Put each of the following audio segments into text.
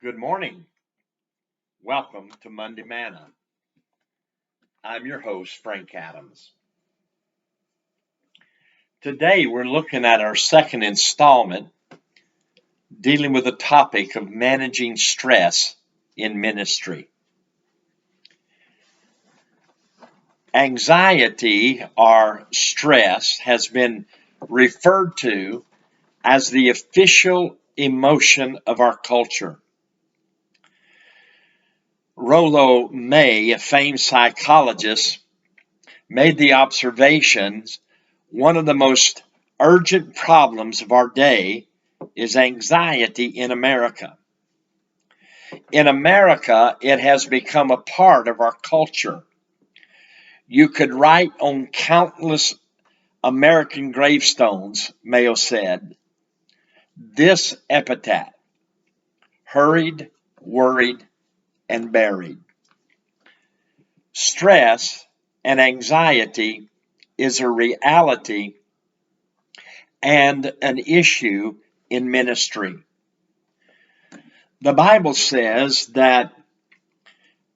Good morning. Welcome to Monday Manna. I'm your host, Frank Adams. Today we're looking at our second installment dealing with the topic of managing stress in ministry. Anxiety or stress has been referred to as the official emotion of our culture. Rollo May, a famed psychologist, made the observations one of the most urgent problems of our day is anxiety in America. In America, it has become a part of our culture. You could write on countless American gravestones, Mayo said, this epitaph: hurried, worried, and buried. Stress and anxiety is a reality and an issue in ministry. The Bible says that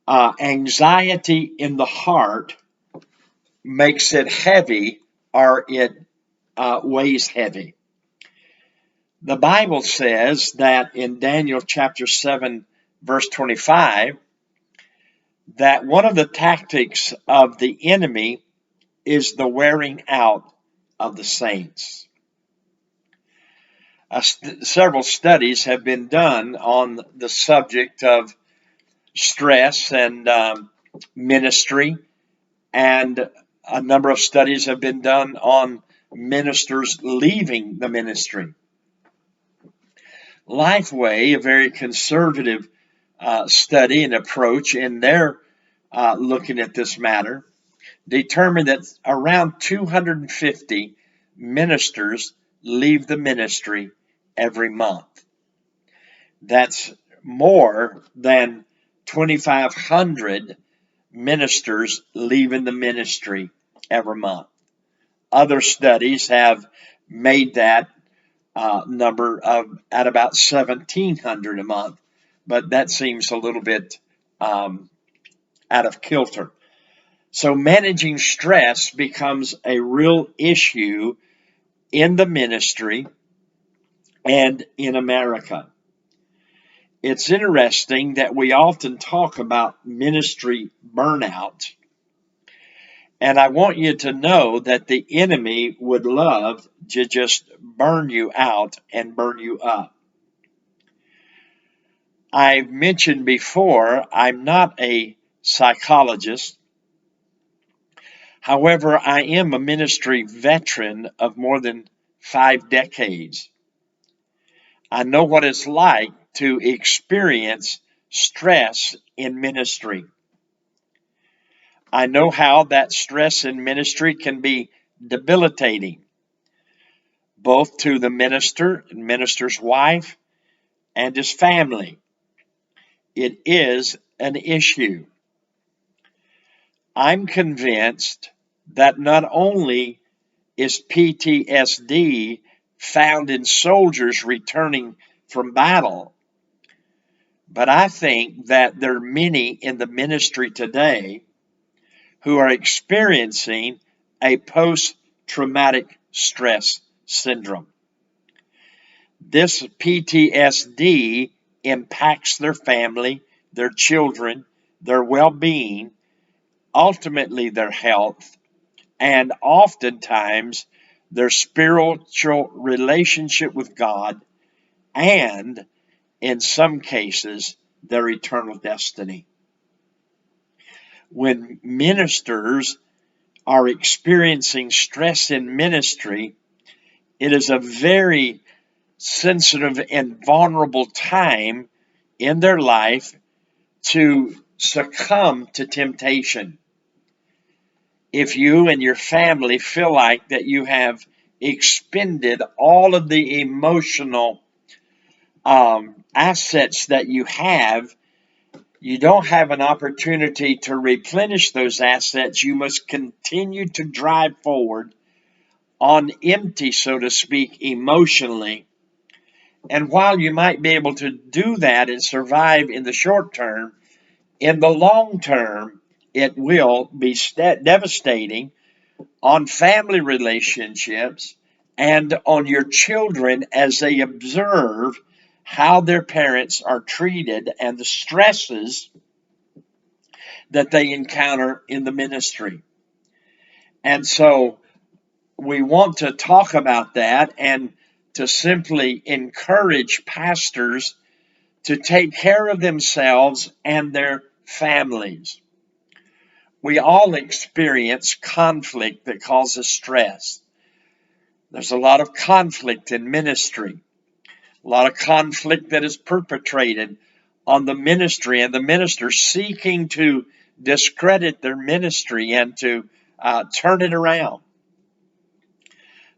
anxiety in the heart makes it heavy, or it weighs heavy. The Bible says that in Daniel chapter 7, verse 25, that one of the tactics of the enemy is the wearing out of the saints. Several studies have been done on the subject of stress and ministry, and a number of studies have been done on ministers leaving the ministry. Lifeway, a very conservative study and approach in their looking at this matter, determined that around 250 ministers leave the ministry every month. That's more than 2,500 ministers leaving the ministry every month. Other studies have made that number at about 1,700 a month, but that seems a little bit out of kilter. So managing stress becomes a real issue in the ministry and in America. It's interesting that we often talk about ministry burnout, and I want you to know that the enemy would love to just burn you out and burn you up. I've mentioned before, I'm not a psychologist. However, I am a ministry veteran of more than 5 decades. I know what it's like to experience stress in ministry. I know how that stress in ministry can be debilitating, both to the minister and minister's wife and his family. It is an issue. I'm convinced that not only is PTSD found in soldiers returning from battle, but I think that there are many in the ministry today who are experiencing a post-traumatic stress syndrome. This PTSD impacts their family, their children, their well-being, ultimately their health, and oftentimes their spiritual relationship with God, and in some cases, their eternal destiny. When ministers are experiencing stress in ministry, it is a very sensitive and vulnerable time in their life to succumb to temptation. If you and your family feel like that you have expended all of the emotional assets that you have, you don't have an opportunity to replenish those assets. You must continue to drive forward on empty, so to speak, emotionally. And while you might be able to do that and survive in the short term, in the long term, it will be devastating on family relationships and on your children as they observe how their parents are treated and the stresses that they encounter in the ministry. And so we want to talk about that and to simply encourage pastors to take care of themselves and their families. We all experience conflict that causes stress. There's a lot of conflict in ministry, a lot of conflict that is perpetrated on the ministry and the minister seeking to discredit their ministry and to turn it around.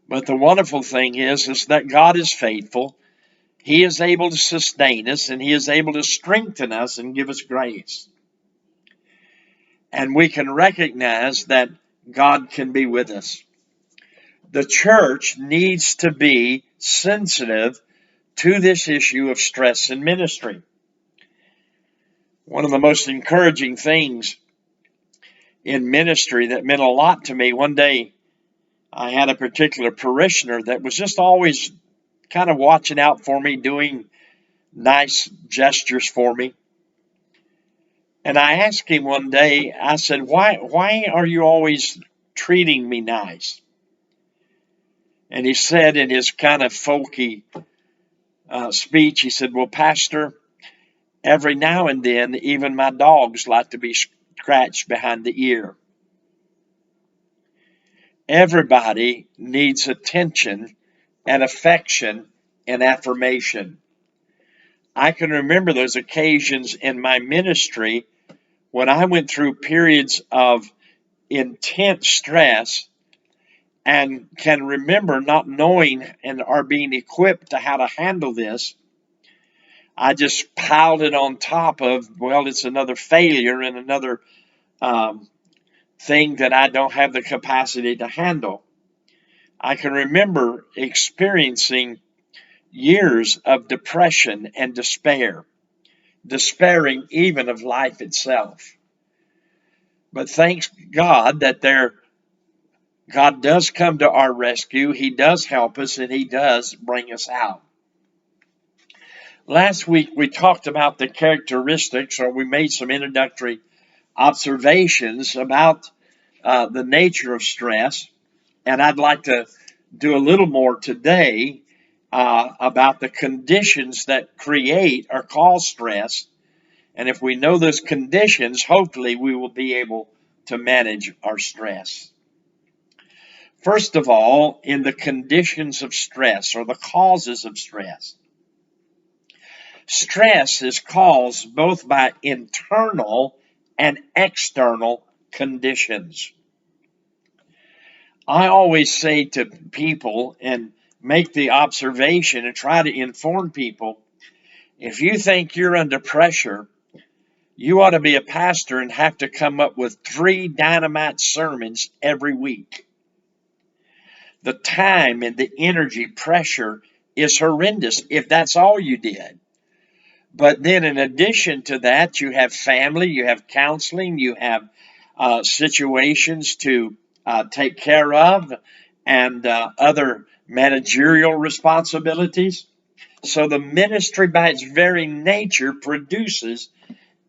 But the wonderful thing is that God is faithful. He is able to sustain us, and He is able to strengthen us and give us grace. And we can recognize that God can be with us. The church needs to be sensitive to this issue of stress in ministry. One of the most encouraging things in ministry that meant a lot to me, one day I had a particular parishioner that was just always kind of watching out for me, doing nice gestures for me. And I asked him one day, I said, why are you always treating me nice? And he said in his kind of folky speech, he said, well, Pastor, every now and then, even my dogs like to be scratched behind the ear. Everybody needs attention and affection and affirmation. I can remember those occasions in my ministry when I went through periods of intense stress and can remember not knowing and are being equipped to how to handle this. I just piled it on top of, well, it's another failure and another thing that I don't have the capacity to handle. I can remember experiencing years of depression and despair, despairing even of life itself. But thanks God that God does come to our rescue. He does help us and He does bring us out. Last week we talked about the characteristics, or we made some introductory observations about the nature of stress, and I'd like to do a little more today about the conditions that create or cause stress. And if we know those conditions, hopefully we will be able to manage our stress. First of all, in the conditions of stress or the causes of stress, stress is caused both by internal and external conditions. I always say to people and make the observation and try to inform people, if you think you're under pressure, you ought to be a pastor and have to come up with 3 dynamite sermons every week. The time and the energy pressure is horrendous if that's all you did. But then in addition to that, you have family, you have counseling, you have situations to take care of, and other managerial responsibilities. So the ministry by its very nature produces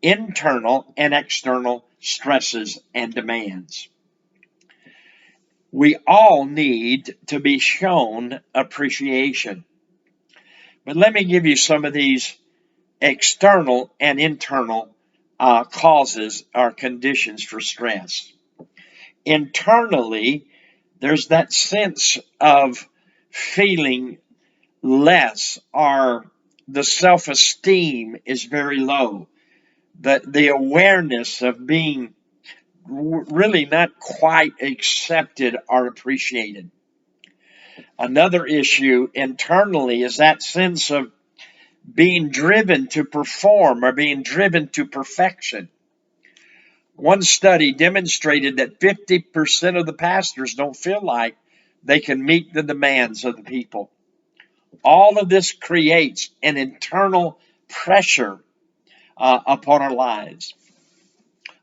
internal and external stresses and demands. We all need to be shown appreciation. But let me give you some of these external and internal causes or conditions for stress. Internally, there's that sense of feeling less, or the self-esteem is very low. The awareness of being really not quite accepted or appreciated. Another issue internally is that sense of being driven to perform or being driven to perfection. One study demonstrated that 50% of the pastors don't feel like they can meet the demands of the people. All of this creates an internal pressure upon our lives.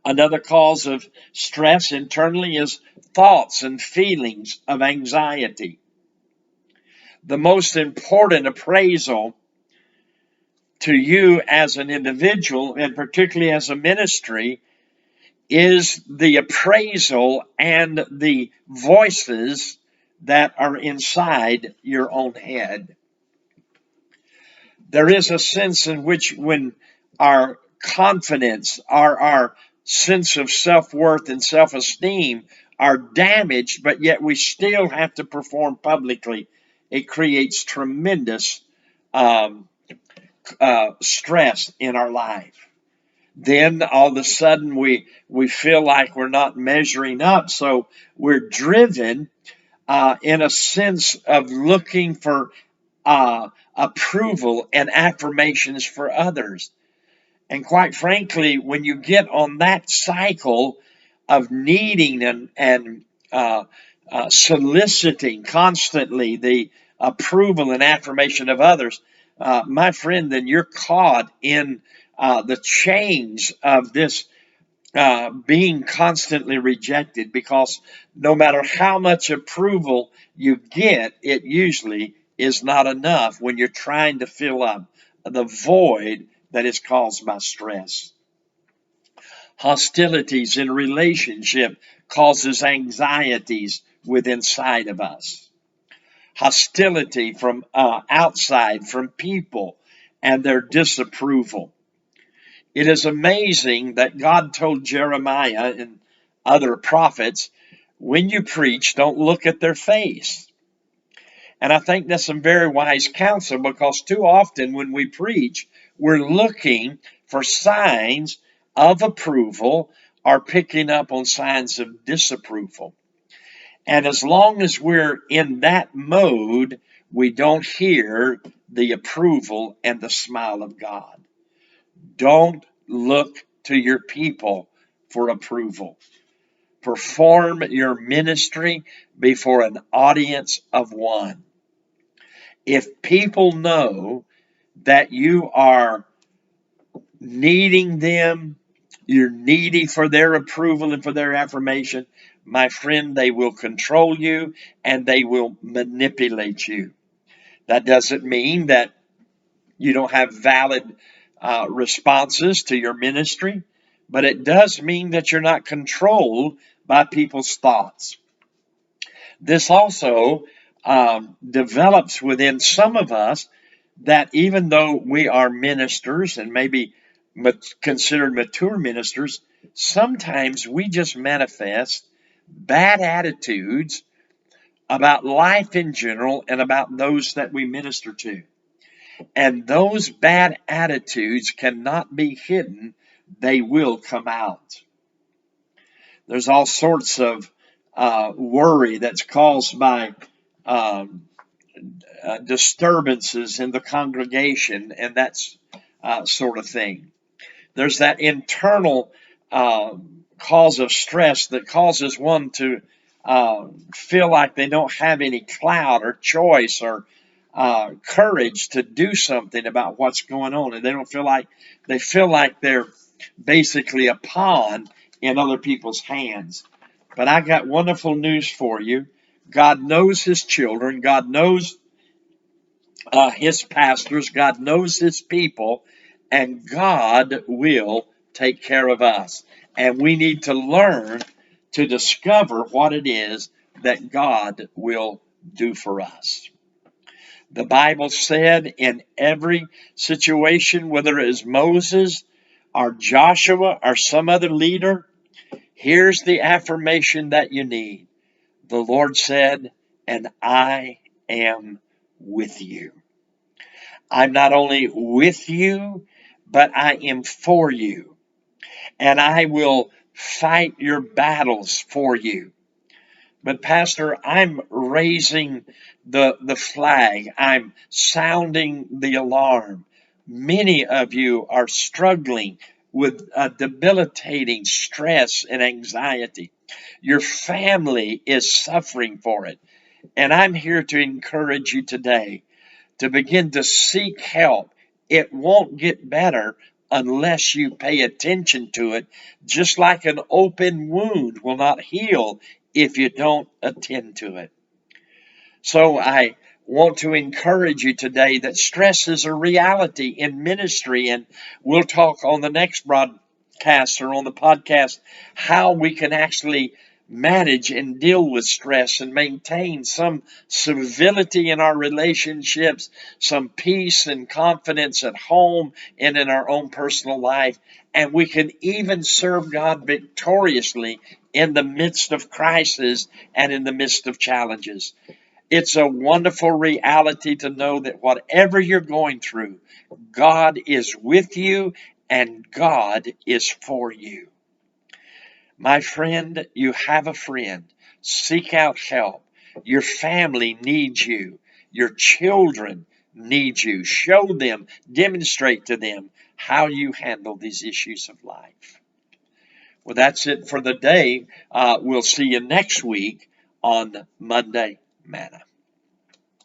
Another cause of stress internally is thoughts and feelings of anxiety. The most important appraisal to you as an individual, and particularly as a ministry, is the appraisal and the voices that are inside your own head. There is a sense in which when our confidence, our sense of self-worth and self-esteem are damaged, but yet we still have to perform publicly, it creates tremendous um, stress in our life. Then all of a sudden we feel like we're not measuring up, so we're driven in a sense of looking for approval and affirmations for others. And quite frankly, when you get on that cycle of needing and soliciting constantly the approval and affirmation of others, my friend, then you're caught in the chains of this being constantly rejected, because no matter how much approval you get, it usually is not enough when you're trying to fill up the void that is caused by stress. Hostilities in relationship causes anxieties within inside of us. Hostility from outside, from people and their disapproval. It is amazing that God told Jeremiah and other prophets, when you preach, don't look at their face. And I think that's some very wise counsel, because too often when we preach, we're looking for signs of approval or picking up on signs of disapproval. And as long as we're in that mode, we don't hear the approval and the smile of God. Don't look to your people for approval. Perform your ministry before an audience of one. If people know that you are needing them, you're needy for their approval and for their affirmation, my friend, they will control you and they will manipulate you. That doesn't mean that you don't have valid responses to your ministry, but it does mean that you're not controlled by people's thoughts. This also develops within some of us that even though we are ministers and maybe considered mature ministers, sometimes we just manifest bad attitudes about life in general and about those that we minister to. And those bad attitudes cannot be hidden, they will come out. There's all sorts of worry that's caused by disturbances in the congregation and that's sort of thing. There's that internal cause of stress that causes one to feel like they don't have any clout or choice or courage to do something about what's going on, and they feel like they're basically a pawn in other people's hands. But I got wonderful news for you. God knows his children. God knows his pastors. God knows his people, and God will take care of us. And we need to learn to discover what it is that God will do for us. The Bible said in every situation, whether it is Moses or Joshua or some other leader, here's the affirmation that you need. The Lord said, and I am with you. I'm not only with you, but I am for you. And I will fight your battles for you. But Pastor, I'm raising the flag. I'm sounding the alarm. Many of you are struggling with debilitating stress and anxiety. Your family is suffering for it. And I'm here to encourage you today to begin to seek help. It won't get better unless you pay attention to it, just like an open wound will not heal if you don't attend to it. So I want to encourage you today that stress is a reality in ministry, and we'll talk on the next broadcast or on the podcast how we can actually manage and deal with stress and maintain some civility in our relationships, some peace and confidence at home and in our own personal life. And we can even serve God victoriously in the midst of crisis and in the midst of challenges. It's a wonderful reality to know that whatever you're going through, God is with you and God is for you. My friend, you have a friend. Seek out help. Your family needs you. Your children need you. Show them, demonstrate to them how you handle these issues of life. Well, that's it for the day. We'll see you next week on Monday Manna.